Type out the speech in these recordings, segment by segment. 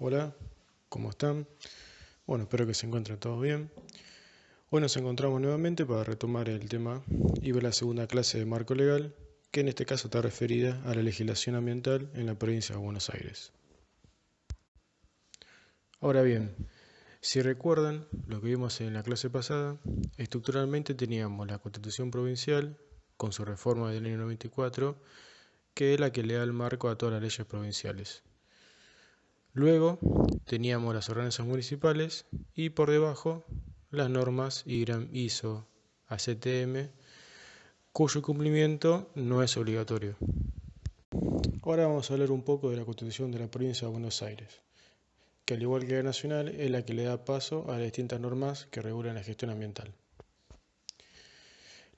Hola, ¿cómo están? Bueno, espero que se encuentren todos bien. Hoy nos encontramos nuevamente para retomar el tema y ver la segunda clase de marco legal, que en este caso está referida a la legislación ambiental en la provincia de Buenos Aires. Ahora bien, si recuerdan lo que vimos en la clase pasada, estructuralmente teníamos la Constitución Provincial con su reforma del año 94, que es la que le da el marco a todas las leyes provinciales. Luego teníamos las ordenanzas municipales y por debajo las normas IRAM, ISO, ACTM, cuyo cumplimiento no es obligatorio. Ahora vamos a hablar un poco de la Constitución de la Provincia de Buenos Aires, que al igual que la nacional es la que le da paso a las distintas normas que regulan la gestión ambiental.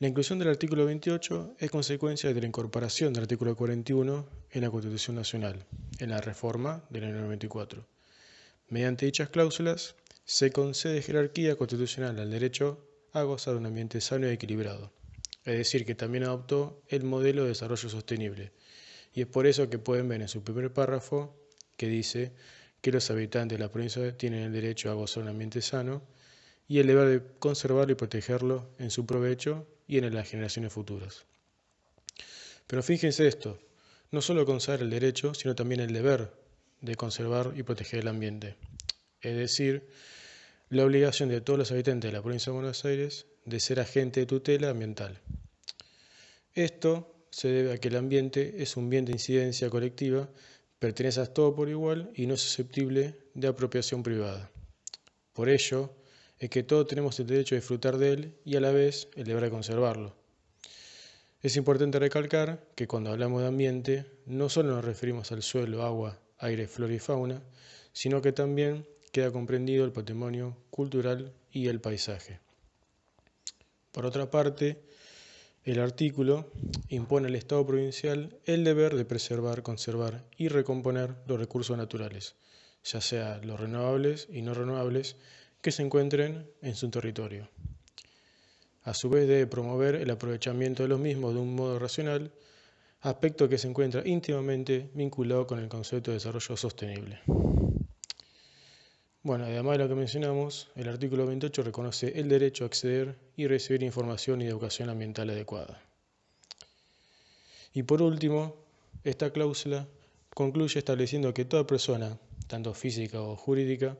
La inclusión del artículo 28 es consecuencia de la incorporación del artículo 41 en la Constitución Nacional, en la reforma del año 94. Mediante dichas cláusulas, se concede jerarquía constitucional al derecho a gozar de un ambiente sano y equilibrado. Es decir, que también adoptó el modelo de desarrollo sostenible. Y es por eso que pueden ver en su primer párrafo que dice que los habitantes de la provincia tienen el derecho a gozar de un ambiente sano y el deber de conservarlo y protegerlo en su provecho y en las generaciones futuras. Pero fíjense esto, no solo consagra el derecho, sino también el deber de conservar y proteger el ambiente. Es decir, la obligación de todos los habitantes de la provincia de Buenos Aires de ser agente de tutela ambiental. Esto se debe a que el ambiente es un bien de incidencia colectiva, pertenece a todo por igual y no es susceptible de apropiación privada. Por ello, es que todos tenemos el derecho de disfrutar de él y a la vez el deber de conservarlo. Es importante recalcar que cuando hablamos de ambiente, no solo nos referimos al suelo, agua, aire, flora y fauna, sino que también queda comprendido el patrimonio cultural y el paisaje. Por otra parte, el artículo impone al Estado provincial el deber de preservar, conservar y recomponer los recursos naturales, ya sea los renovables y no renovables, que se encuentren en su territorio. A su vez debe promover el aprovechamiento de los mismos de un modo racional, aspecto que se encuentra íntimamente vinculado con el concepto de desarrollo sostenible. Bueno, además de lo que mencionamos, el artículo 28 reconoce el derecho a acceder y recibir información y educación ambiental adecuada. Y por último, esta cláusula concluye estableciendo que toda persona, tanto física o jurídica,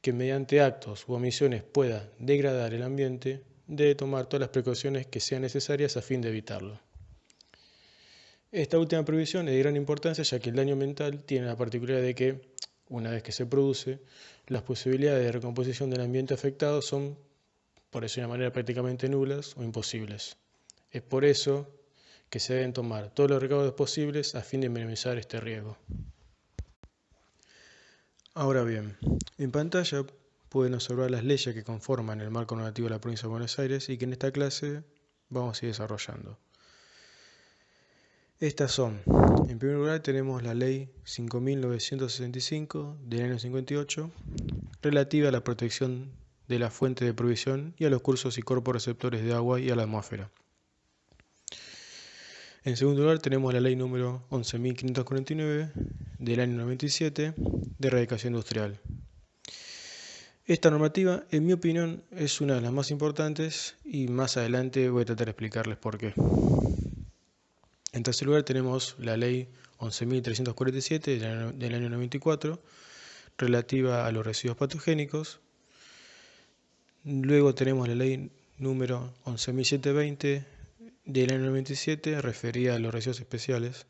que mediante actos u omisiones pueda degradar el ambiente, debe tomar todas las precauciones que sean necesarias a fin de evitarlo. Esta última previsión es de gran importancia ya que el daño ambiental tiene la particularidad de que, una vez que se produce, las posibilidades de recomposición del ambiente afectado son, por decir de una manera, prácticamente nulas o imposibles. Es por eso que se deben tomar todos los recaudos posibles a fin de minimizar este riesgo. Ahora bien, en pantalla pueden observar las leyes que conforman el marco normativo de la provincia de Buenos Aires y que en esta clase vamos a ir desarrollando. Estas son, en primer lugar tenemos la ley 5.965 del año 58, relativa a la protección de la fuente de provisión y a los cursos y cuerpos receptores de agua y a la atmósfera. En segundo lugar tenemos la ley número 11.549 del año 97 de erradicación industrial. Esta normativa, en mi opinión, es una de las más importantes y más adelante voy a tratar de explicarles por qué. En tercer lugar tenemos la ley 11.347 del año 94, relativa a los residuos patogénicos. Luego tenemos la ley número 11.720 del año 97, referida a los residuos especiales.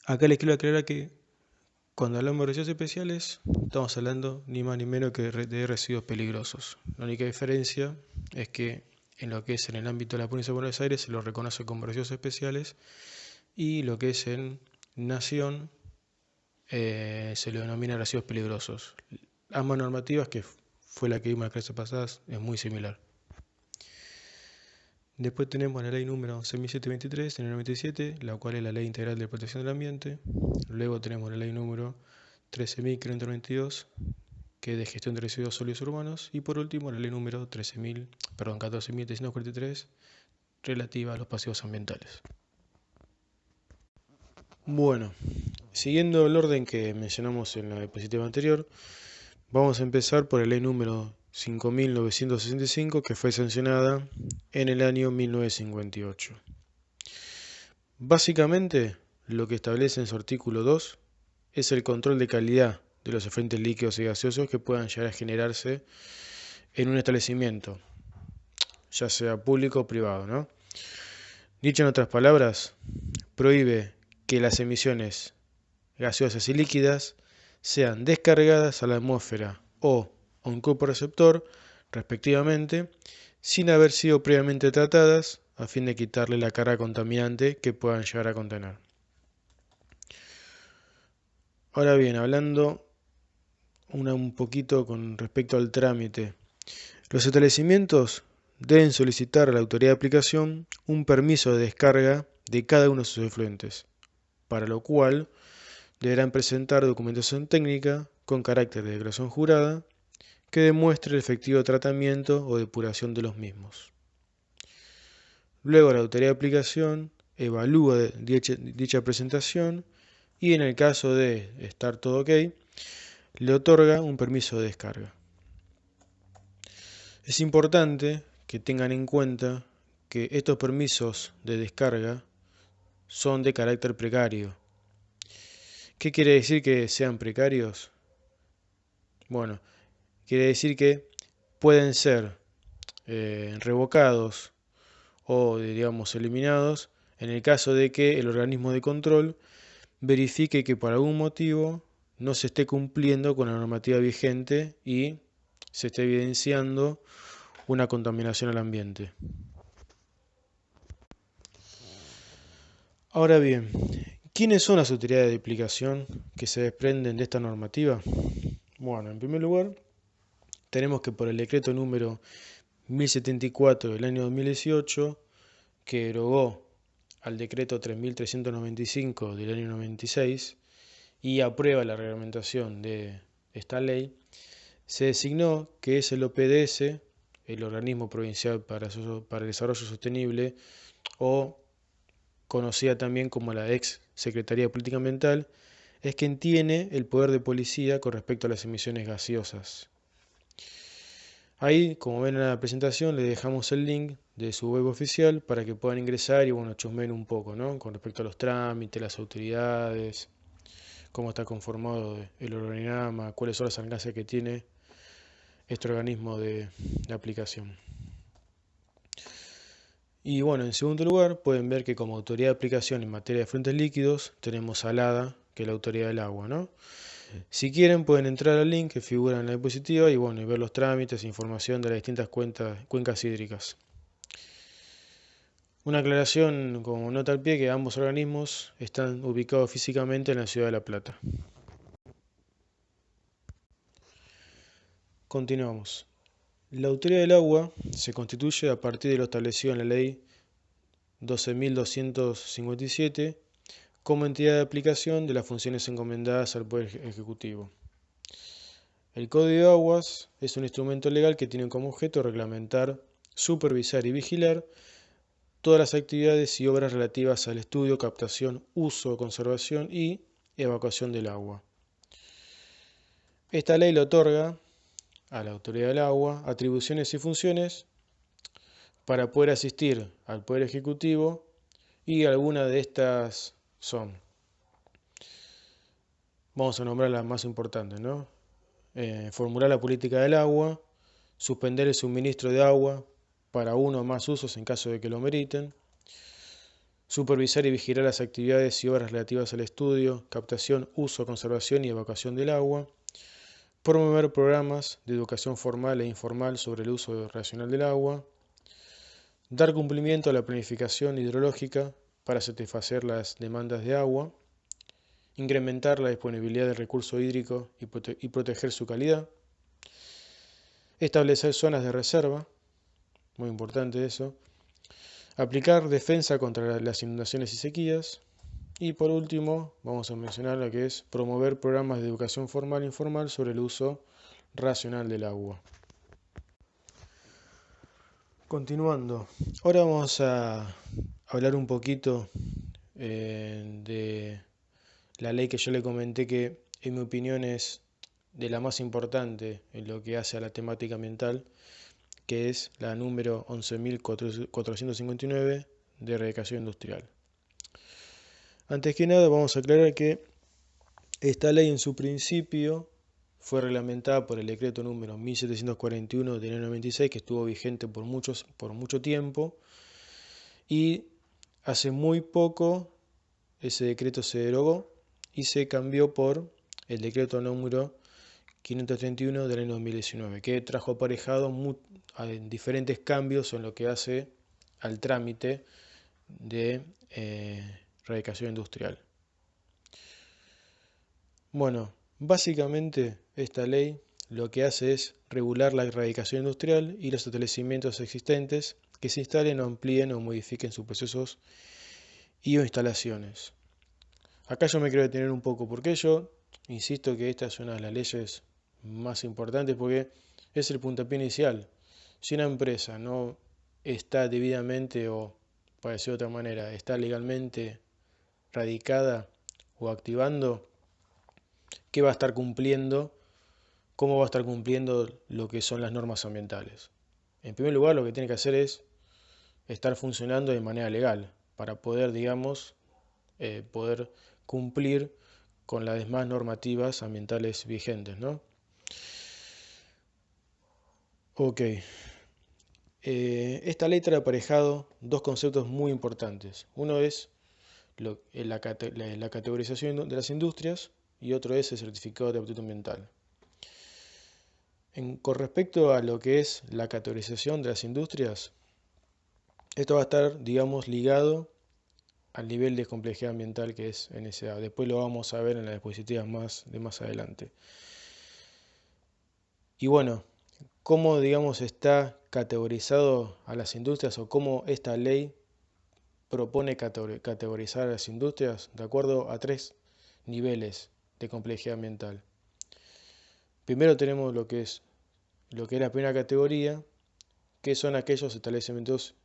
Acá les quiero aclarar que cuando hablamos de residuos especiales, estamos hablando ni más ni menos que de residuos peligrosos. La única diferencia es que en lo que es en el ámbito de la provincia de Buenos Aires se lo reconoce como residuos especiales y lo que es en Nación se le denomina residuos peligrosos. Ambas normativas, que fue la que vimos en las clases pasadas, es muy similar. Después tenemos la ley número 11.723 en el 97, la cual es la Ley Integral de Protección del Ambiente. Luego tenemos la ley número 13.592, que es de gestión de residuos sólidos urbanos. Y por último, la ley número 14.343, relativa a los pasivos ambientales. Bueno, Siguiendo el orden que mencionamos en la diapositiva anterior, vamos a empezar por la ley número 5.965, que fue sancionada en el año 1958. Básicamente, lo que establece en su artículo 2 es el control de calidad de los solventes líquidos y gaseosos que puedan llegar a generarse en un establecimiento, ya sea público o privado, ¿no? Dicho en otras palabras, prohíbe que las emisiones gaseosas y líquidas sean descargadas a la atmósfera o a un cuerpo receptor, respectivamente, sin haber sido previamente tratadas a fin de quitarle la carga contaminante que puedan llegar a contener. Ahora bien, hablando un poquito con respecto al trámite, los establecimientos deben solicitar a la autoridad de aplicación un permiso de descarga de cada uno de sus efluentes, para lo cual deberán presentar documentación técnica con carácter de declaración jurada que demuestre el efectivo tratamiento o depuración de los mismos. Luego la autoridad de aplicación evalúa dicha presentación y en el caso de estar todo ok, le otorga un permiso de descarga. Es importante que tengan en cuenta que estos permisos de descarga son de carácter precario. ¿Qué quiere decir que sean precarios? Bueno, quiere decir que pueden ser revocados o, digamos, eliminados en el caso de que el organismo de control verifique que por algún motivo no se esté cumpliendo con la normativa vigente y se esté evidenciando una contaminación al ambiente. Ahora bien, ¿quiénes son las autoridades de aplicación que se desprenden de esta normativa? Bueno, en primer lugar, tenemos que por el decreto número 1074 del año 2018, que derogó al decreto 3395 del año 96 y aprueba la reglamentación de esta ley, se designó que es el OPDS, el Organismo Provincial para el Desarrollo Sostenible, o conocida también como la ex Secretaría de Política Ambiental, es quien tiene el poder de policía con respecto a las emisiones gaseosas. Ahí, como ven en la presentación, les dejamos el link de su web oficial para que puedan ingresar y bueno, chusmen un poco, ¿no? Con respecto a los trámites, las autoridades, cómo está conformado el organigrama, cuáles son las alcances que tiene este organismo de aplicación. Y bueno, en segundo lugar, pueden ver que como autoridad de aplicación en materia de fuentes líquidos tenemos a ALADA, que es la autoridad del agua, ¿no? Si quieren pueden entrar al link que figura en la diapositiva y bueno, y ver los trámites e información de las distintas cuencas hídricas. Una aclaración como nota al pie que ambos organismos están ubicados físicamente en la ciudad de La Plata. Continuamos. La autoridad del agua se constituye a partir de lo establecido en la ley 12.257 como entidad de aplicación de las funciones encomendadas al Poder Ejecutivo. El Código de Aguas es un instrumento legal que tiene como objeto reglamentar, supervisar y vigilar todas las actividades y obras relativas al estudio, captación, uso, conservación y evacuación del agua. Esta ley le otorga a la autoridad del agua atribuciones y funciones para poder asistir al Poder Ejecutivo y algunas de estas son, vamos a nombrar las más importantes, ¿no? Formular la política del agua, suspender el suministro de agua para uno o más usos en caso de que lo meriten, supervisar y vigilar las actividades y obras relativas al estudio, captación, uso, conservación y evacuación del agua, promover programas de educación formal e informal sobre el uso racional del agua, dar cumplimiento a la planificación hidrológica para satisfacer las demandas de agua, incrementar la disponibilidad del recurso hídrico y proteger su calidad, establecer zonas de reserva, muy importante eso, aplicar defensa contra las inundaciones y sequías, y por último vamos a mencionar lo que es promover programas de educación formal e informal sobre el uso racional del agua. Continuando, ahora vamos a hablar un poquito de la ley que yo le comenté que en mi opinión es de la más importante en lo que hace a la temática ambiental, que es la número 11.459 de erradicación industrial. Antes que nada vamos a aclarar que esta ley en su principio fue reglamentada por el decreto número 1741 de enero 96, que estuvo vigente por mucho tiempo, y hace muy poco ese decreto se derogó y se cambió por el decreto número 531 del año 2019, que trajo aparejado diferentes cambios en lo que hace al trámite de erradicación industrial. Bueno, básicamente esta ley lo que hace es regular la erradicación industrial y los establecimientos existentes que se instalen o amplíen o modifiquen sus procesos y o instalaciones. Acá yo me quiero detener un poco porque yo insisto que esta es una de las leyes más importantes porque es el puntapié inicial. Si una empresa no está debidamente o, para decirlo de otra manera, está legalmente radicada o activando, ¿qué va a estar cumpliendo? ¿Cómo va a estar cumpliendo lo que son las normas ambientales? En primer lugar, lo que tiene que hacer es estar funcionando de manera legal para poder, digamos, poder cumplir con las demás normativas ambientales vigentes, ¿no? Ok. Esta ley trae aparejado dos conceptos muy importantes. Uno es la categorización de las industrias y otro es el certificado de aptitud ambiental. Con respecto a lo que es la categorización de las industrias, esto va a estar, digamos, ligado al nivel de complejidad ambiental que es NSA. Después lo vamos a ver en las diapositivas de más adelante. Y bueno, ¿cómo, digamos, está categorizado a las industrias o cómo esta ley propone categorizar a las industrias? De acuerdo a tres niveles de complejidad ambiental. Primero tenemos lo que es la primera categoría, que son aquellos establecimientos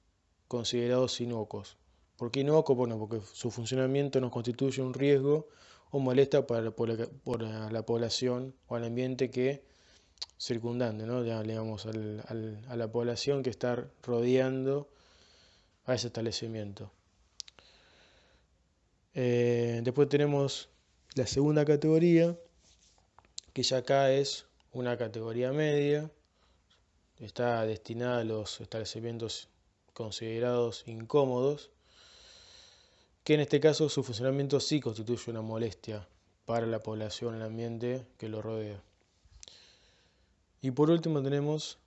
considerados inocuos. ¿Por qué inocuos? Bueno, porque su funcionamiento no constituye un riesgo o molesta para la población o al ambiente que circundante, ¿no? Ya, digamos, a la población que está rodeando a ese establecimiento. Después tenemos la segunda categoría, que ya acá es una categoría media, está destinada a los establecimientos considerados incómodos, que en este caso su funcionamiento sí constituye una molestia para la población, el ambiente que lo rodea. Y por último tenemos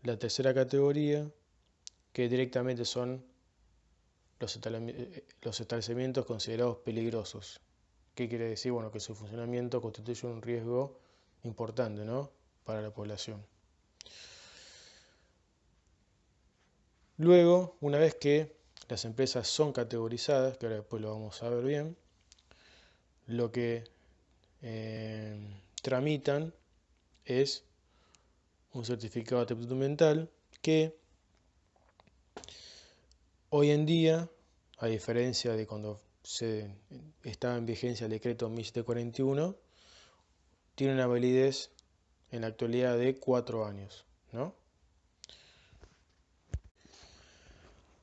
la tercera categoría, que directamente son los establecimientos considerados peligrosos. ¿Qué quiere decir? Bueno, que su funcionamiento constituye un riesgo importante, ¿no?, para la población. Luego, una vez que las empresas son categorizadas, que ahora después lo vamos a ver bien, lo que tramitan es un certificado de aptitud ambiental que hoy en día, a diferencia de cuando estaba en vigencia el decreto 1741, tiene una validez en la actualidad de 4 años, ¿no?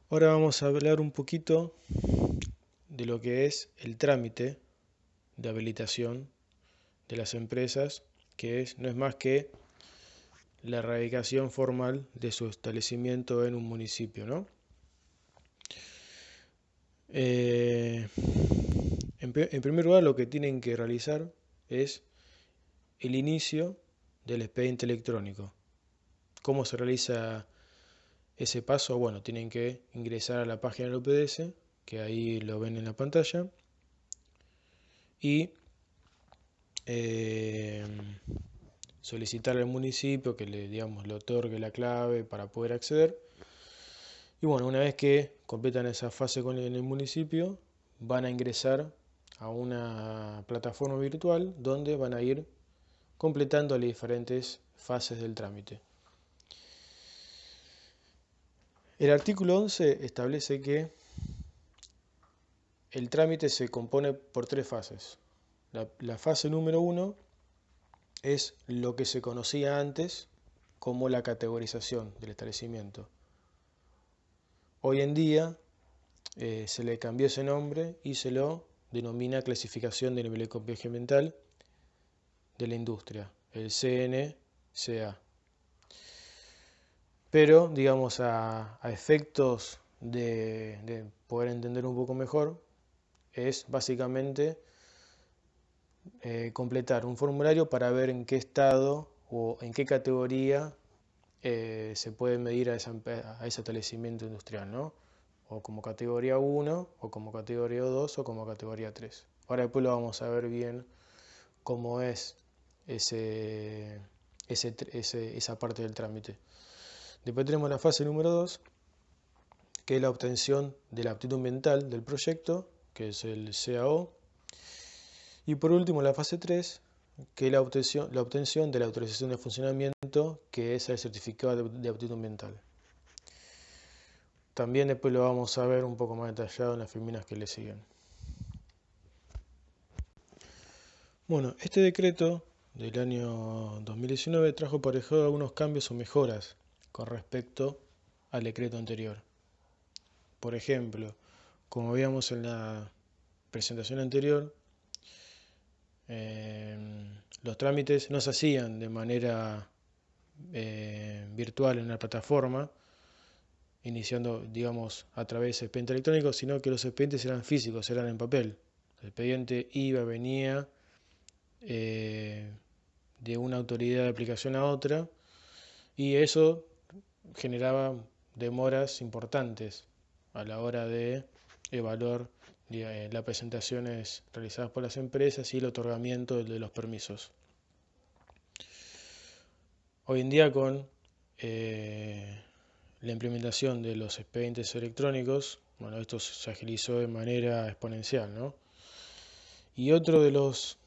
Ahora vamos a hablar un poquito de lo que es el trámite de habilitación de las empresas, que no es más que la erradicación formal de su establecimiento en un municipio, ¿no? En primer lugar, lo que tienen que realizar es el inicio del expediente electrónico. ¿Cómo se realiza ese paso? Bueno, tienen que ingresar a la página del OPDS, que ahí lo ven en la pantalla, y solicitar al municipio que le otorgue la clave para poder acceder. Y bueno, una vez que completan esa fase en el municipio, van a ingresar a una plataforma virtual donde van a ir completando las diferentes fases del trámite. El artículo 11 establece que el trámite se compone por 3 fases. la fase número 1 es lo que se conocía antes como la categorización del establecimiento. Hoy en día se le cambió ese nombre y se lo denomina clasificación de nivel de complejidad ambiental de la industria, el CNCA. Pero, digamos, a efectos de poder entender un poco mejor, es básicamente completar un formulario para ver en qué estado o en qué categoría se puede medir a ese establecimiento industrial, ¿no? O como categoría 1, o como categoría 2, o como categoría 3. Ahora después lo vamos a ver bien cómo es esa parte del trámite. Después tenemos la fase número 2, que es la obtención de la aptitud ambiental del proyecto, que es el CAO. Y por último la fase 3, que es la obtención de la autorización de funcionamiento, que es el certificado de aptitud ambiental. También después lo vamos a ver un poco más detallado en las filminas que le siguen. Bueno, este decreto del año 2019 trajo aparejado algunos cambios o mejoras con respecto al decreto anterior. Por ejemplo, como veíamos en la presentación anterior, los trámites no se hacían de manera virtual en una plataforma, iniciando, digamos, a través de expediente electrónico, sino que los expedientes eran físicos, eran en papel. El expediente iba, venía de una autoridad de aplicación a otra, y eso generaba demoras importantes a la hora de evaluar las presentaciones realizadas por las empresas y el otorgamiento de los permisos. Hoy en día, con la implementación de los expedientes electrónicos, bueno, esto se agilizó de manera exponencial, ¿no? Y otra de las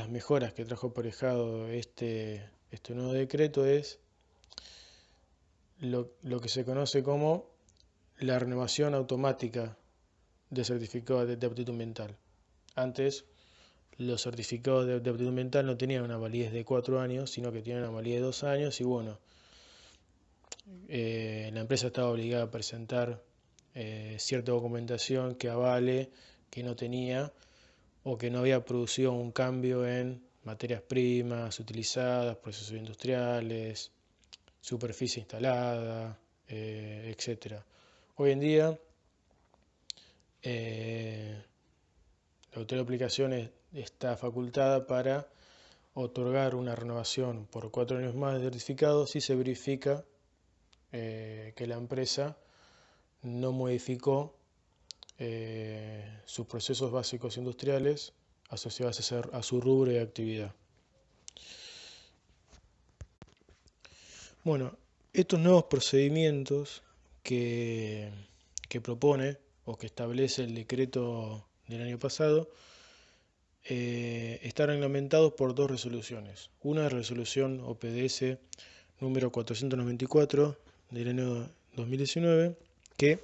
mejoras que trajo aparejado este nuevo decreto es lo que se conoce como la renovación automática de certificados de aptitud ambiental. Antes, los certificados de aptitud ambiental no tenían una validez de 4 años, sino que tenían una validez de 2 años, y bueno, la empresa estaba obligada a presentar cierta documentación que avale que no tenía o que no había producido un cambio en materias primas utilizadas, procesos industriales, superficie instalada, etc. Hoy en día, la autoridad de aplicaciones está facultada para otorgar una renovación por 4 años más de certificado si se verifica que la empresa no modificó sus procesos básicos industriales asociados a su rubro de actividad. Bueno, estos nuevos procedimientos que propone o que establece el decreto del año pasado están reglamentados por 2 resoluciones. Una resolución OPDS número 494 del año 2019, que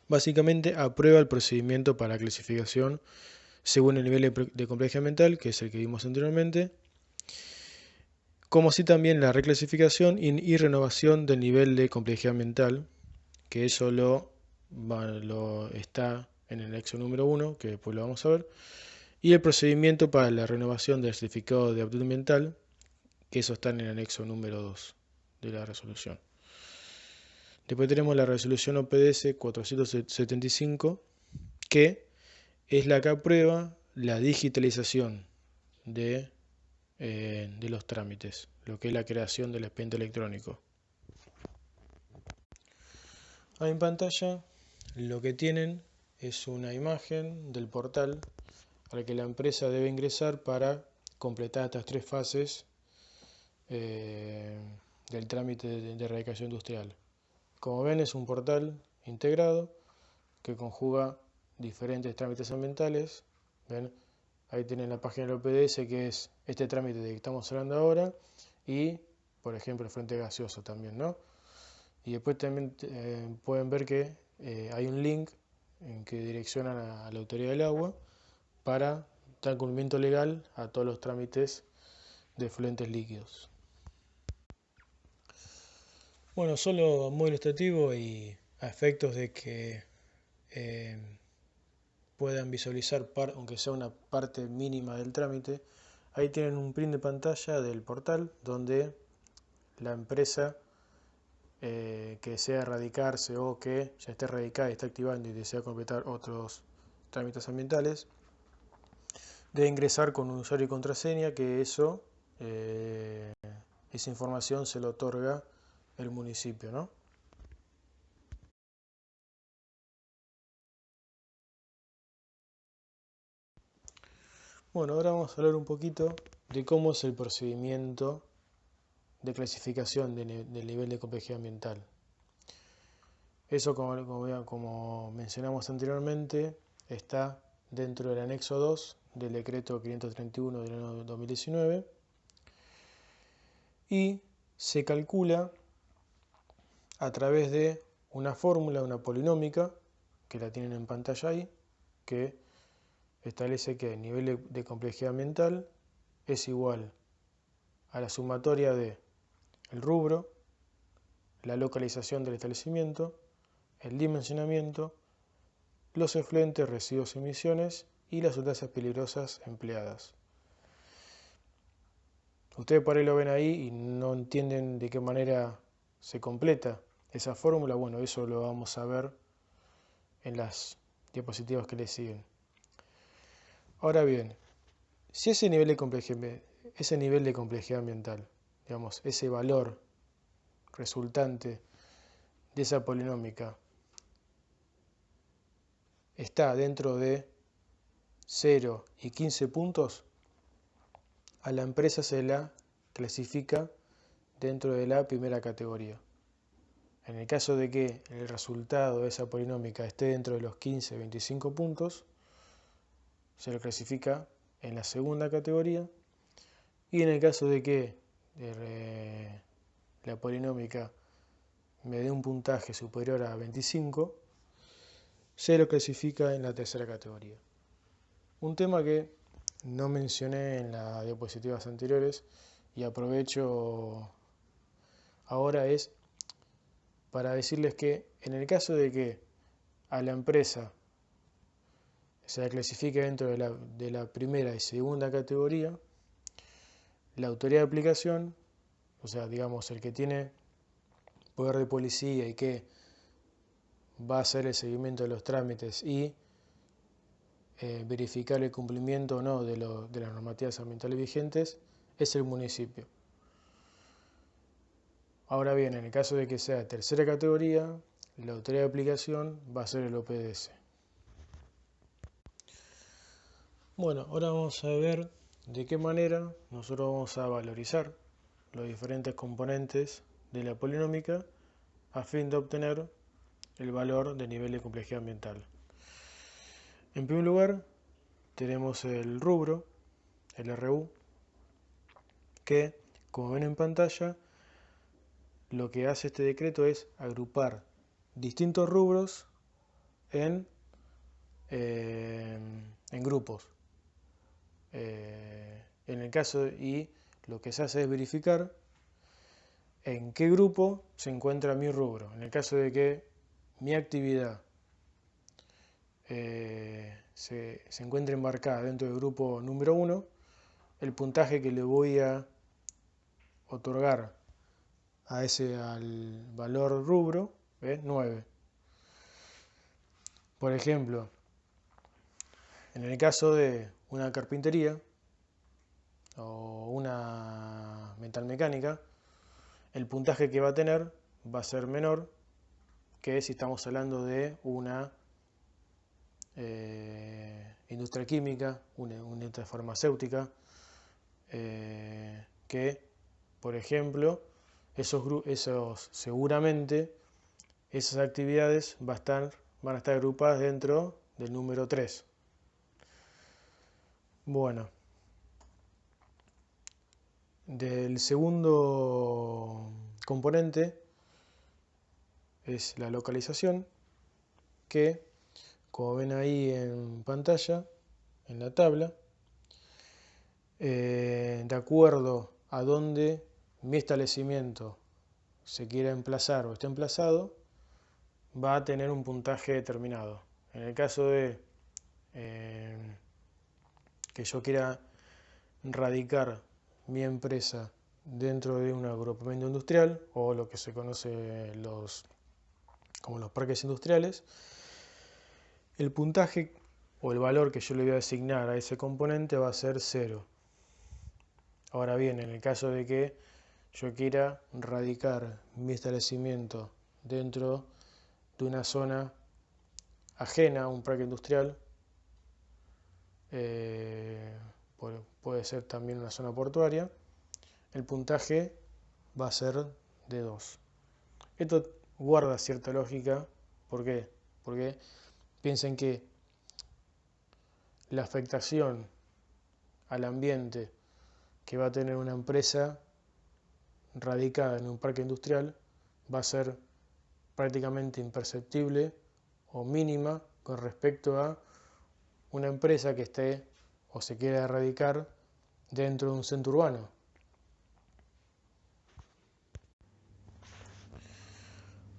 básicamente aprueba el procedimiento para clasificación según el nivel de complejidad ambiental, que es el que vimos anteriormente, como así también la reclasificación y renovación del nivel de complejidad ambiental, que eso lo está en el anexo número 1, que después lo vamos a ver, y el procedimiento para la renovación del certificado de aptitud ambiental, que eso está en el anexo número 2 de la resolución. Después tenemos la resolución OPDS 475, que es la que aprueba la digitalización de los trámites, lo que es la creación del expediente electrónico. Ahí en pantalla lo que tienen es una imagen del portal al que la empresa debe ingresar para completar estas 3 fases del trámite de erradicación industrial. Como ven, es un portal integrado que conjuga diferentes trámites ambientales. ¿Ven? Ahí tienen la página del OPDS, que es este trámite de que estamos hablando ahora, y por ejemplo el frente gaseoso también, ¿no? Y después también pueden ver que hay un link en que direccionan a la autoridad del agua para está en cumplimiento legal a todos los trámites de fluentes líquidos. Bueno, solo muy ilustrativo y a efectos de que puedan visualizar, aunque sea una parte mínima del trámite, ahí tienen un print de pantalla del portal donde la empresa que desea radicarse o que ya esté radicada y está activando y desea completar otros trámites ambientales, debe ingresar con un usuario y contraseña, que esa información se lo otorga el municipio, ¿no? Bueno, ahora vamos a hablar un poquito de cómo es el procedimiento de clasificación del nivel de complejidad ambiental. Eso, como mencionamos anteriormente, está dentro del anexo 2 del decreto 531 del año 2019 y se calcula a través de una fórmula, una polinómica, que la tienen en pantalla ahí, que establece que el nivel de complejidad ambiental es igual a la sumatoria de el rubro, la localización del establecimiento, el dimensionamiento, los efluentes, residuos y emisiones y las sustancias peligrosas empleadas. Ustedes por ahí lo ven ahí y no entienden de qué manera se completa esa fórmula. Bueno, eso lo vamos a ver en las diapositivas que le siguen. Ahora bien, si ese nivel de complejidad ambiental, digamos, ese valor resultante de esa polinómica está dentro de 0 y 15 puntos, a la empresa se la clasifica dentro de la primera categoría. En el caso de que el resultado de esa polinómica esté dentro de los 15-25 puntos, se lo clasifica en la segunda categoría, y en el caso de que la polinómica me dé un puntaje superior a 25, se lo clasifica en la tercera categoría. Un tema que no mencioné en las diapositivas anteriores y aprovecho ahora es para decirles que en el caso de que a la empresa se la clasifique dentro de la primera y segunda categoría, la autoridad de aplicación, o sea, digamos, el que tiene poder de policía y que va a hacer el seguimiento de los trámites y verificar el cumplimiento o no de las normativas ambientales vigentes, es el municipio. Ahora bien, en el caso de que sea de tercera categoría, la autoridad de aplicación va a ser el OPDS. Bueno, ahora vamos a ver de qué manera nosotros vamos a valorizar los diferentes componentes de la polinómica a fin de obtener el valor de nivel de complejidad ambiental. En primer lugar, tenemos el rubro, el RU, que, como ven en pantalla, lo que hace este decreto es agrupar distintos rubros en grupos. En el caso, y lo que se hace es verificar en qué grupo se encuentra mi rubro. En el caso de que mi actividad se encuentre embarcada dentro del grupo número 1, el puntaje que le voy a otorgar al valor rubro es 9. Por ejemplo, en el caso de una carpintería o una metalmecánica, el puntaje que va a tener va a ser menor que si estamos hablando de una industria química, una industria farmacéutica, que, por ejemplo, seguramente esas actividades van a estar agrupadas dentro del número 3. Bueno, del segundo componente es la localización, que, como ven ahí en pantalla, en la tabla, de acuerdo a donde mi establecimiento se quiera emplazar o esté emplazado, va a tener un puntaje determinado. En el caso de que yo quiera radicar mi empresa dentro de un agrupamiento industrial o lo que se conoce como los parques industriales, el puntaje o el valor que yo le voy a asignar a ese componente va a ser 0. Ahora bien, en el caso de que yo quiera radicar mi establecimiento dentro de una zona ajena a un parque industrial, puede ser también una zona portuaria, el puntaje va a ser de 2. Esto guarda cierta lógica. ¿Por qué? Porque piensen que la afectación al ambiente que va a tener una empresa radicada en un parque industrial va a ser prácticamente imperceptible o mínima con respecto a una empresa que esté o se quiera erradicar dentro de un centro urbano.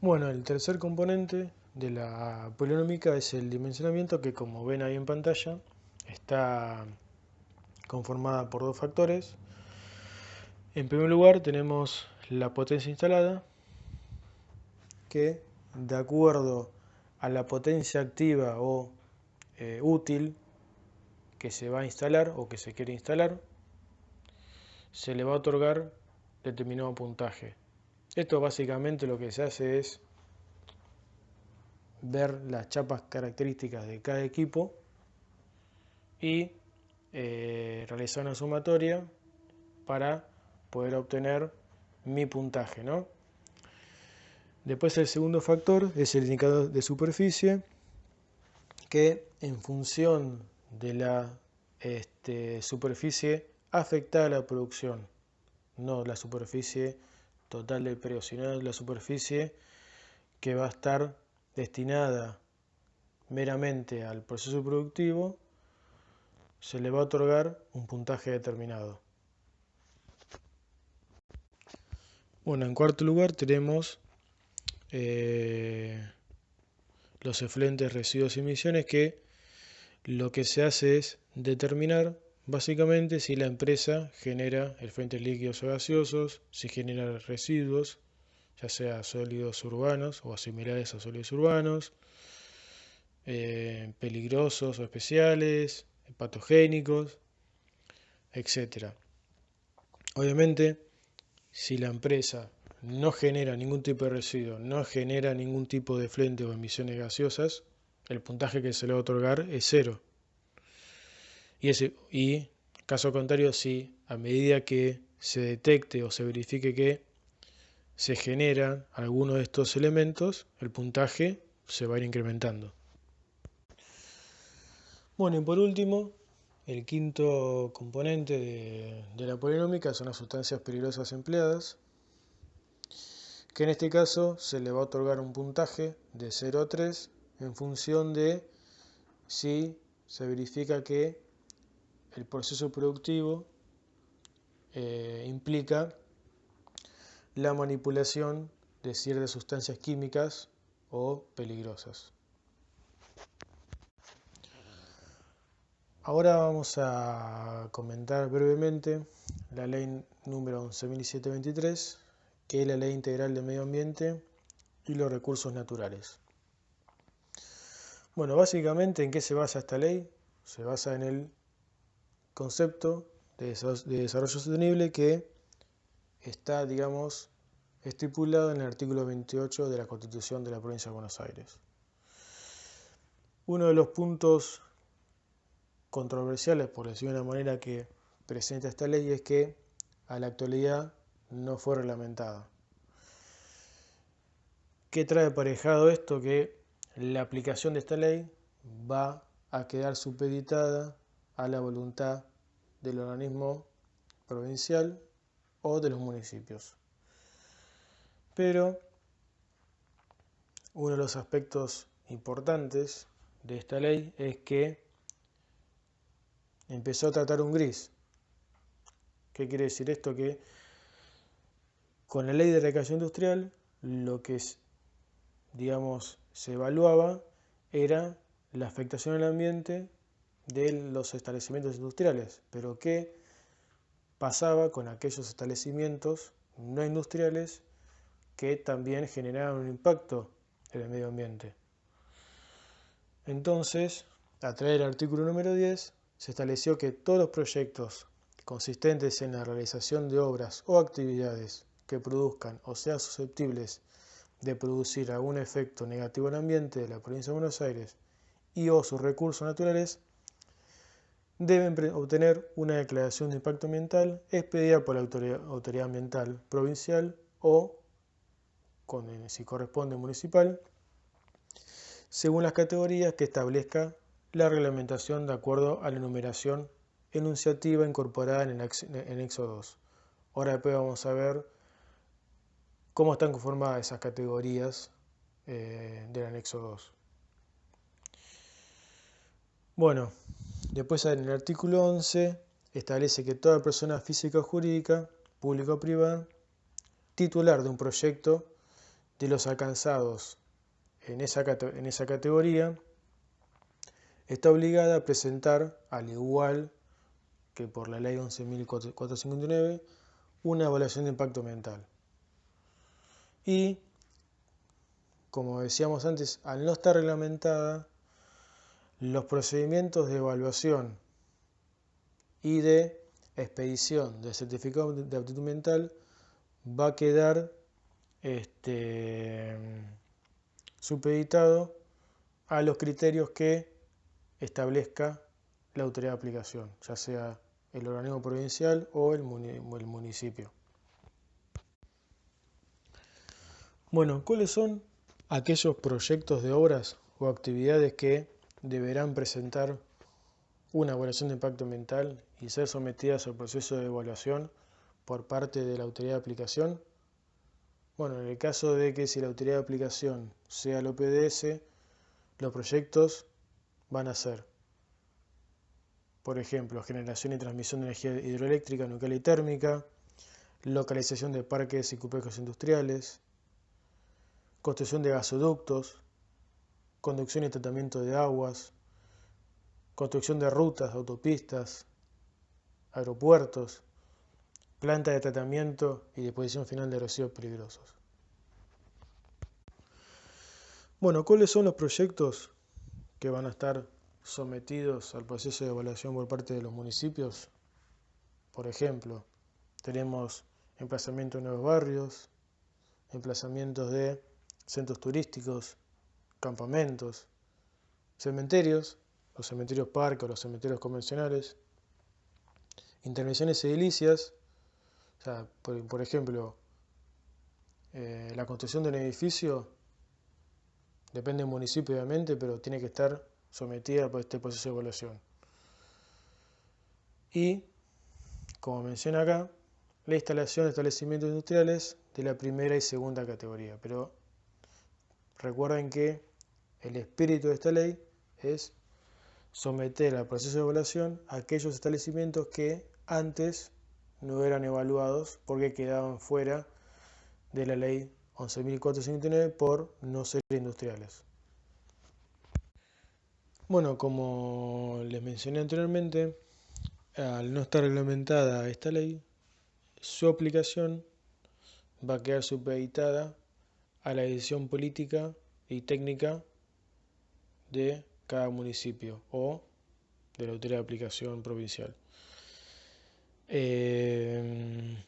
Bueno, el tercer componente de la polinómica es el dimensionamiento, que como ven ahí en pantalla está conformada por dos factores. En primer lugar tenemos la potencia instalada, que de acuerdo a la potencia activa o útil que se va a instalar o que se quiere instalar, se le va a otorgar determinado puntaje. Esto básicamente lo que se hace es ver las chapas características de cada equipo y realizar una sumatoria para poder obtener mi puntaje, ¿no? Después el segundo factor es el indicador de superficie, que en función de la superficie afectada a la producción, no la superficie total del predio, sino la superficie que va a estar destinada meramente al proceso productivo, se le va a otorgar un puntaje determinado. Bueno, en cuarto lugar tenemos los efluentes, residuos y emisiones, que lo que se hace es determinar básicamente si la empresa genera efluentes líquidos o gaseosos, si genera residuos, ya sea sólidos urbanos o similares a sólidos urbanos, peligrosos o especiales, patogénicos, etc. Obviamente, si la empresa no genera ningún tipo de residuo, no genera ningún tipo de efluente o emisiones gaseosas, el puntaje que se le va a otorgar es 0. Y caso contrario, si a medida que se detecte o se verifique que se generan alguno de estos elementos, el puntaje se va a ir incrementando. Bueno, y por último, el quinto componente de la polinómica son las sustancias peligrosas empleadas, que en este caso se le va a otorgar un puntaje de 0 a 3 en función de si se verifica que el proceso productivo implica la manipulación de ciertas sustancias químicas o peligrosas. Ahora vamos a comentar brevemente la ley número 11.723, que es la Ley Integral de Medio Ambiente y los Recursos Naturales. Bueno, básicamente, ¿en qué se basa esta ley? Se basa en el concepto de desarrollo sostenible que está, digamos, estipulado en el artículo 28 de la Constitución de la Provincia de Buenos Aires. Uno de los puntos controversiales, por decirlo de una manera, que presenta esta ley es que a la actualidad no fue reglamentada. ¿Qué trae aparejado esto? Que la aplicación de esta ley va a quedar supeditada a la voluntad del organismo provincial o de los municipios. Pero uno de los aspectos importantes de esta ley es que empezó a tratar un gris. ¿Qué quiere decir esto? Que con la ley de recreación industrial lo que digamos, se evaluaba era la afectación al ambiente de los establecimientos industriales, pero ¿qué pasaba con aquellos establecimientos no industriales que también generaban un impacto en el medio ambiente? Entonces, a través del artículo número 10, se estableció que todos los proyectos consistentes en la realización de obras o actividades que produzcan o sean susceptibles de producir algún efecto negativo al ambiente de la provincia de Buenos Aires y o sus recursos naturales deben obtener una declaración de impacto ambiental expedida por la autoridad ambiental provincial o, si corresponde, municipal, según las categorías que establezca la reglamentación de acuerdo a la enumeración enunciativa incorporada en el anexo 2. Ahora después vamos a ver cómo están conformadas esas categorías del anexo 2. Bueno, después en el artículo 11 establece que toda persona física o jurídica, pública o privada, titular de un proyecto de los alcanzados en esa categoría, está obligada a presentar, al igual que por la ley 11.459, una evaluación de impacto ambiental. Y, como decíamos antes, al no estar reglamentada, los procedimientos de evaluación y de expedición del certificado de aptitud ambiental va a quedar supeditado a los criterios que establezca la autoridad de aplicación, ya sea el organismo provincial o el municipio. Bueno, ¿cuáles son aquellos proyectos de obras o actividades que deberán presentar una evaluación de impacto ambiental y ser sometidas al proceso de evaluación por parte de la autoridad de aplicación? Bueno, en el caso de que si la autoridad de aplicación sea el OPDS, los proyectos van a ser, por ejemplo, generación y transmisión de energía hidroeléctrica, nuclear y térmica, localización de parques y complejos industriales, construcción de gasoductos, conducción y tratamiento de aguas, construcción de rutas, autopistas, aeropuertos, planta de tratamiento y disposición final de residuos peligrosos. Bueno, ¿cuáles son los proyectos que van a estar sometidos al proceso de evaluación por parte de los municipios? Por ejemplo, tenemos emplazamiento de nuevos barrios, emplazamientos de centros turísticos, campamentos, cementerios, los cementerios parques o los cementerios convencionales, intervenciones edilicias, o sea, por ejemplo, la construcción de un edificio depende del municipio obviamente, pero tiene que estar sometida por este proceso de evaluación. Y, como menciona acá, la instalación de establecimientos industriales de la primera y segunda categoría. Pero recuerden que el espíritu de esta ley es someter al proceso de evaluación a aquellos establecimientos que antes no eran evaluados porque quedaban fuera de la ley 11.459 por no ser industriales. Bueno, como les mencioné anteriormente, al no estar reglamentada esta ley, su aplicación va a quedar supeditada a la decisión política y técnica de cada municipio o de la autoridad de aplicación provincial.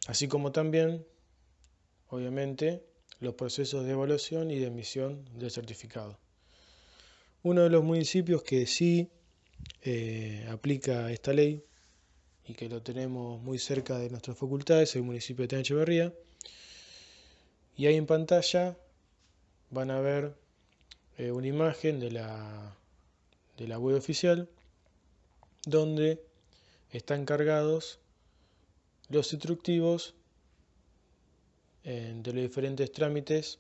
Así como también, obviamente, los procesos de evaluación y de emisión del certificado. Uno de los municipios que sí aplica esta ley y que lo tenemos muy cerca de nuestras facultades es el municipio de Teniente Echeverría. Y ahí en pantalla van a ver una imagen de la web oficial donde están cargados los instructivos de los diferentes trámites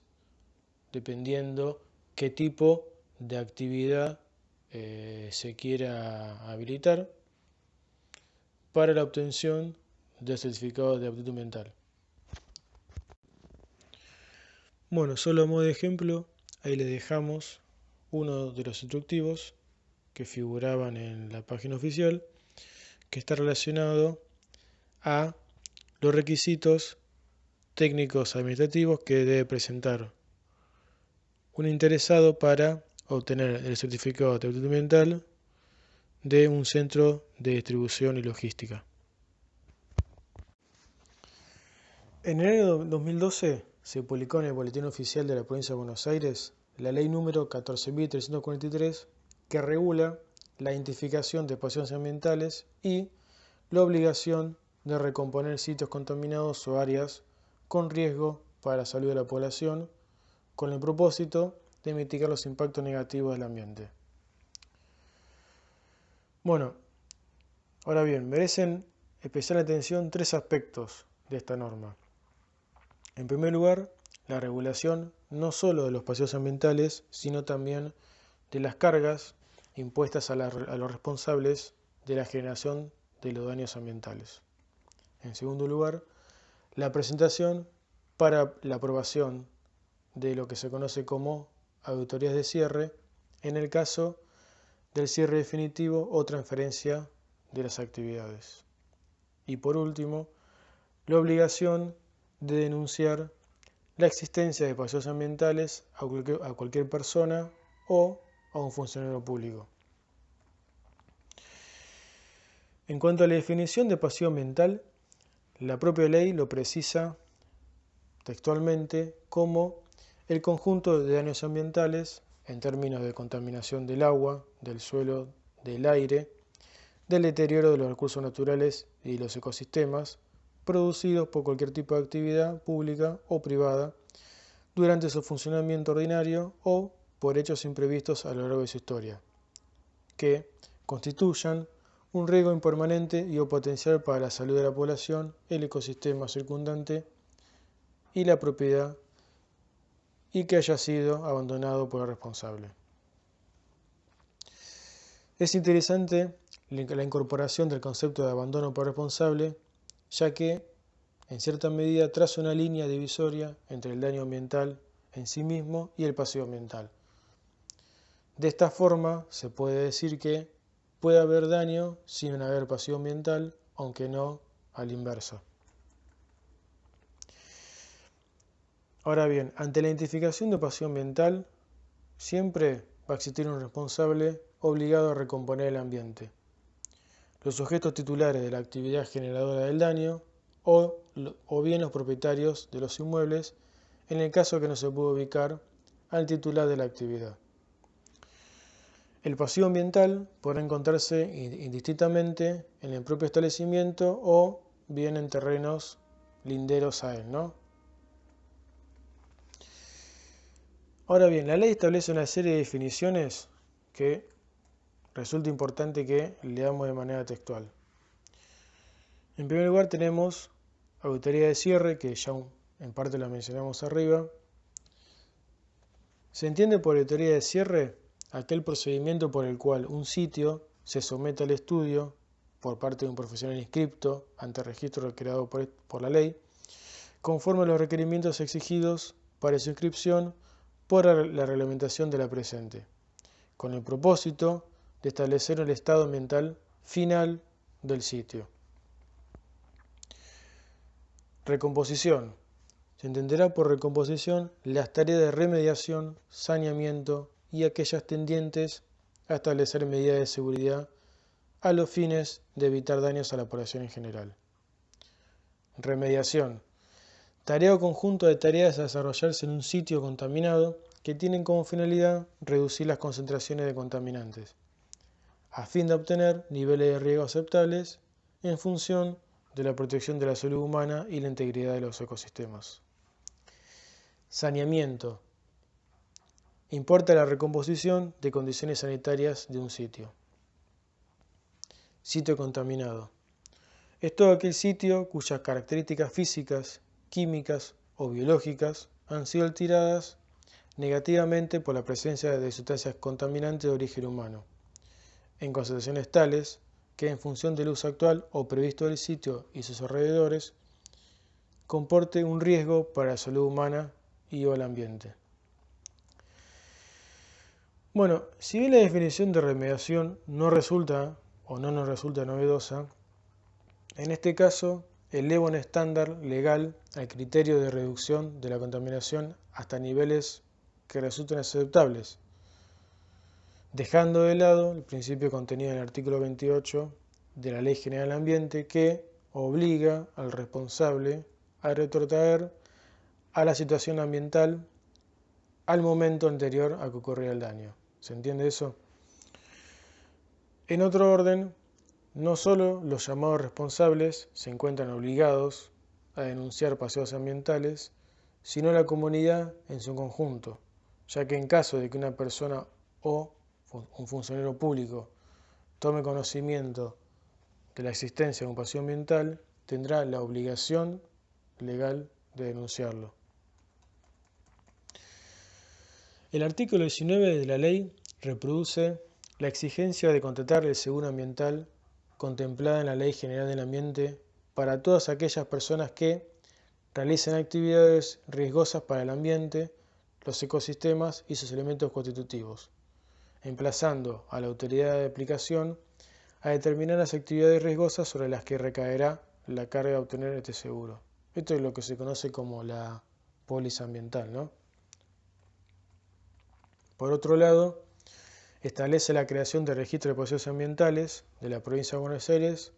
dependiendo qué tipo de actividad se quiera habilitar para la obtención del certificado de aptitud mental. Bueno, solo a modo de ejemplo, ahí les dejamos uno de los instructivos que figuraban en la página oficial, que está relacionado a los requisitos técnicos administrativos que debe presentar un interesado para obtener el certificado de aptitud mental de un centro de distribución y logística. En enero de 2012 se publicó en el Boletín Oficial de la Provincia de Buenos Aires la Ley número 14.343 que regula la identificación de espacios ambientales y la obligación de recomponer sitios contaminados o áreas con riesgo para la salud de la población con el propósito de mitigar los impactos negativos del ambiente. Bueno, ahora bien, merecen especial atención tres aspectos de esta norma. En primer lugar, la regulación no solo de los paseos ambientales, sino también de las cargas impuestas a los responsables de la generación de los daños ambientales. En segundo lugar, la presentación para la aprobación de lo que se conoce como auditorías de cierre en el caso del cierre definitivo o transferencia de las actividades. Y por último, la obligación de denunciar la existencia de paseos ambientales a cualquier persona o a un funcionario público. En cuanto a la definición de paseo ambiental, la propia ley lo precisa textualmente como el conjunto de daños ambientales en términos de contaminación del agua, del suelo, del aire, del deterioro de los recursos naturales y los ecosistemas, producidos por cualquier tipo de actividad pública o privada durante su funcionamiento ordinario o por hechos imprevistos a lo largo de su historia, que constituyan un riesgo impermanente y o potencial para la salud de la población, el ecosistema circundante y la propiedad y que haya sido abandonado por el responsable. Es interesante la incorporación del concepto de abandono por responsable, ya que en cierta medida traza una línea divisoria entre el daño ambiental en sí mismo y el paseo ambiental. De esta forma se puede decir que puede haber daño sin haber paseo ambiental, aunque no al inverso. Ahora bien, ante la identificación de paseo ambiental, siempre va a existir un responsable obligado a recomponer el ambiente. Los sujetos titulares de la actividad generadora del daño o bien los propietarios de los inmuebles en el caso que no se pueda ubicar al titular de la actividad. El paseo ambiental podrá encontrarse indistintamente en el propio establecimiento o bien en terrenos linderos a él, ¿no? Ahora bien, la ley establece una serie de definiciones que resulta importante que leamos de manera textual. En primer lugar tenemos auditoría de cierre, que ya en parte la mencionamos arriba. Se entiende por auditoría de cierre aquel procedimiento por el cual un sitio se somete al estudio por parte de un profesional inscripto ante registro creado por la ley, conforme a los requerimientos exigidos para su inscripción por la reglamentación de la presente, con el propósito de establecer el estado ambiental final del sitio. Recomposición. Se entenderá por recomposición las tareas de remediación, saneamiento y aquellas tendientes a establecer medidas de seguridad a los fines de evitar daños a la población en general. Remediación. Tarea o conjunto de tareas a desarrollarse en un sitio contaminado que tienen como finalidad reducir las concentraciones de contaminantes, a fin de obtener niveles de riesgo aceptables en función de la protección de la salud humana y la integridad de los ecosistemas. Saneamiento. Importa la recomposición de condiciones sanitarias de un sitio. Sitio contaminado. Es todo aquel sitio cuyas características físicas, químicas o biológicas han sido alteradas negativamente por la presencia de sustancias contaminantes de origen humano, en concentraciones tales que en función del uso actual o previsto del sitio y sus alrededores comporte un riesgo para la salud humana y o el ambiente. Bueno, si bien la definición de remediación no resulta o no nos resulta novedosa, en este caso eleva un estándar legal al criterio de reducción de la contaminación hasta niveles que resulten aceptables, dejando de lado el principio contenido en el artículo 28 de la Ley General del Ambiente que obliga al responsable a retrotraer a la situación ambiental al momento anterior a que ocurriera el daño. ¿Se entiende eso? En otro orden, no solo los llamados responsables se encuentran obligados a denunciar paseos ambientales, sino la comunidad en su conjunto, ya que en caso de que una persona o un funcionario público tome conocimiento de la existencia de un paseo ambiental, tendrá la obligación legal de denunciarlo. El artículo 19 de la ley reproduce la exigencia de contratar el seguro ambiental contemplada en la Ley General del Ambiente para todas aquellas personas que realicen actividades riesgosas para el ambiente, los ecosistemas y sus elementos constitutivos, emplazando a la autoridad de aplicación a determinar las actividades riesgosas sobre las que recaerá la carga de obtener este seguro. Esto es lo que se conoce como la póliza ambiental, ¿no? Por otro lado, establece la creación de registro de paseos ambientales de la provincia de Buenos Aires,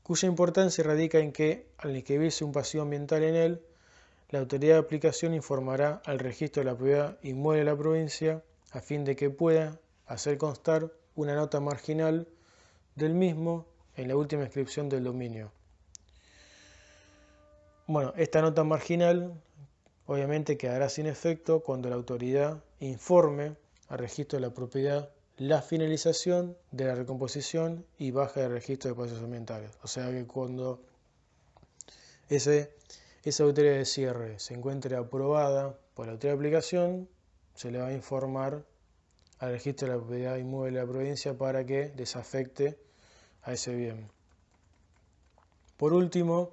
cuya importancia radica en que, al inscribirse un paseo ambiental en él, la autoridad de aplicación informará al registro de la propiedad inmueble de la provincia a fin de que pueda hacer constar una nota marginal del mismo en la última inscripción del dominio. Bueno, esta nota marginal obviamente quedará sin efecto cuando la autoridad informe al registro de la propiedad la finalización de la recomposición y baja del registro de paseos ambientales. O sea que cuando esa autoridad de cierre se encuentre aprobada por la autoridad de aplicación, se le va a informar al registro de la propiedad inmueble de la provincia para que desafecte a ese bien. Por último,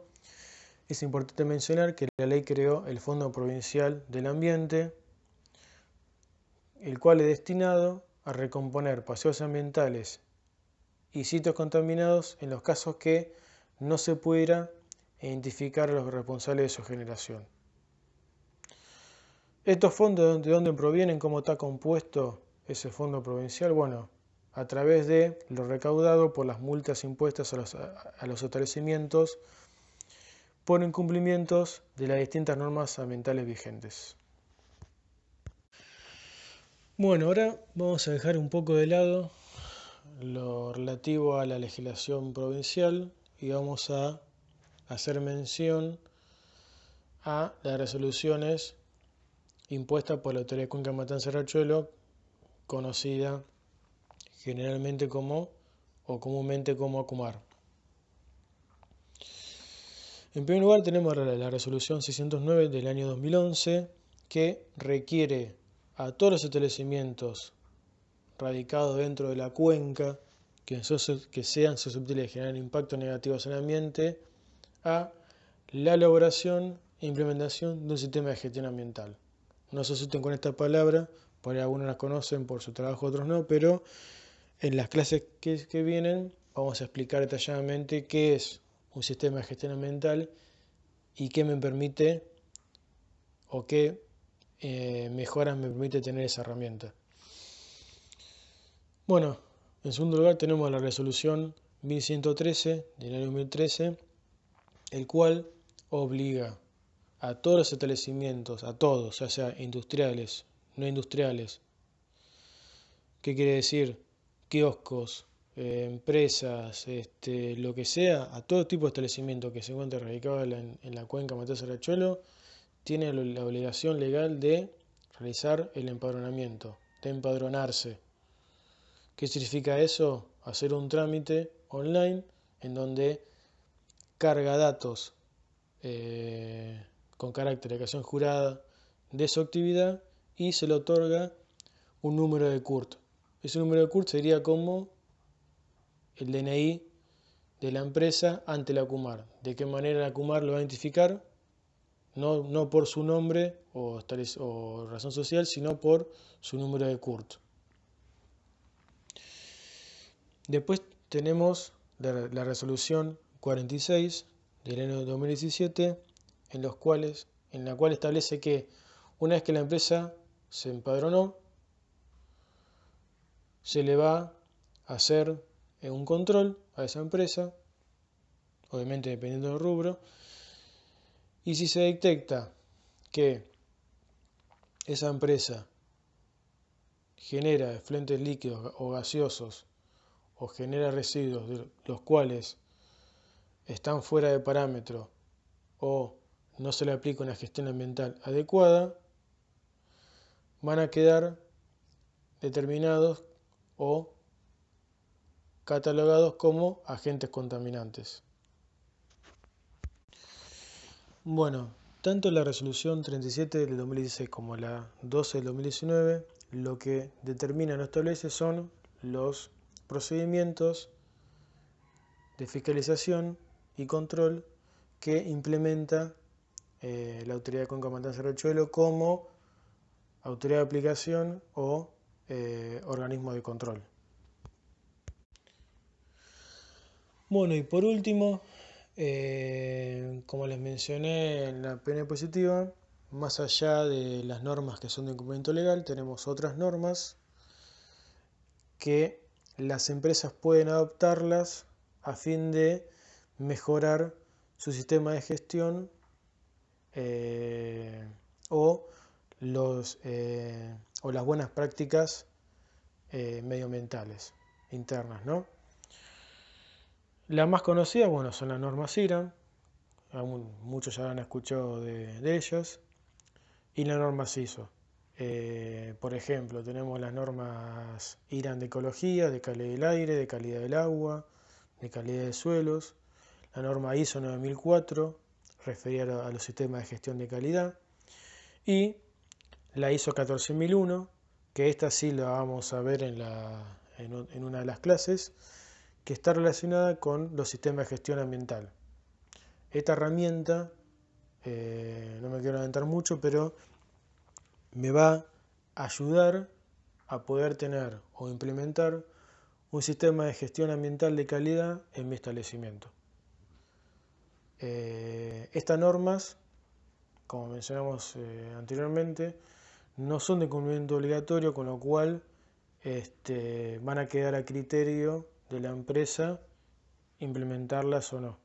es importante mencionar que la ley creó el Fondo Provincial del Ambiente, el cual es destinado a recomponer paseos ambientales y sitios contaminados en los casos que no se pudiera identificar a los responsables de su generación. ¿Estos fondos de dónde provienen? ¿Cómo está compuesto ese fondo provincial? Bueno, a través de lo recaudado por las multas impuestas a los establecimientos por incumplimientos de las distintas normas ambientales vigentes. Bueno, ahora vamos a dejar un poco de lado lo relativo a la legislación provincial y vamos a hacer mención a las resoluciones impuestas por la Autoridad de Cuenca Matanza Riachuelo, conocida generalmente como o comúnmente como ACUMAR. En primer lugar tenemos la resolución 609 del año 2011 que requiere a todos los establecimientos radicados dentro de la cuenca que sean susceptibles de generar impacto negativo en el ambiente a la elaboración e implementación de un sistema de gestión ambiental. No se asusten con esta palabra, por ahí algunos la conocen por su trabajo, otros no, pero en las clases que vienen vamos a explicar detalladamente qué es un sistema de gestión ambiental y qué me permite o qué mejoras me permite tener esa herramienta. Bueno, en segundo lugar tenemos la resolución 1113 del año 2013, el cual obliga a todos los establecimientos, a todos, ya sea industriales, no industriales. ¿Qué quiere decir? Kioscos, empresas, lo que sea, a todo tipo de establecimiento que se encuentre radicado en la cuenca Matanza Riachuelo, tiene la obligación legal de realizar el empadronamiento, de empadronarse. ¿Qué significa eso? Hacer un trámite online en donde carga datos con carácter de declaración jurada de su actividad y se le otorga un número de CURT. Ese número de CURT sería como el DNI de la empresa ante la CUMAR. ¿De qué manera la CUMAR lo va a identificar? No por su nombre o razón social, sino por su número de CURT. Después tenemos la resolución 46 del año 2017, en la cual establece que una vez que la empresa se empadronó, se le va a hacer un control a esa empresa, obviamente dependiendo del rubro, y si se detecta que esa empresa genera efluentes líquidos o gaseosos o genera residuos de los cuales están fuera de parámetro o no se le aplica una gestión ambiental adecuada, van a quedar determinados o catalogados como agentes contaminantes. Bueno, tanto la resolución 37 del 2016 como la 12 del 2019 lo que determinan o establece son los procedimientos de fiscalización y control que implementa la Autoridad de Cuenca Matanza-Riachuelo como autoridad de aplicación o organismo de control. Bueno, y por último, como les mencioné en la primera diapositiva, más allá de las normas que son de cumplimiento legal, tenemos otras normas que las empresas pueden adoptarlas a fin de mejorar su sistema de gestión o las buenas prácticas medioambientales internas, ¿no? Las más conocidas, bueno, son las normas IRAM, muchos ya han escuchado de ellas, y la norma CISO. Por ejemplo, tenemos las normas IRAM de ecología, de calidad del aire, de calidad del agua, de calidad de suelos, la norma ISO 9004, referida a los sistemas de gestión de calidad, y la ISO 14001, que esta sí la vamos a ver en una de las clases, que está relacionada con los sistemas de gestión ambiental. Esta herramienta, no me quiero adelantar mucho, pero me va a ayudar a poder tener o implementar un sistema de gestión ambiental de calidad en mi establecimiento. Estas normas, como mencionamos anteriormente, no son de cumplimiento obligatorio, con lo cual van a quedar a criterio de la empresa implementarlas o no.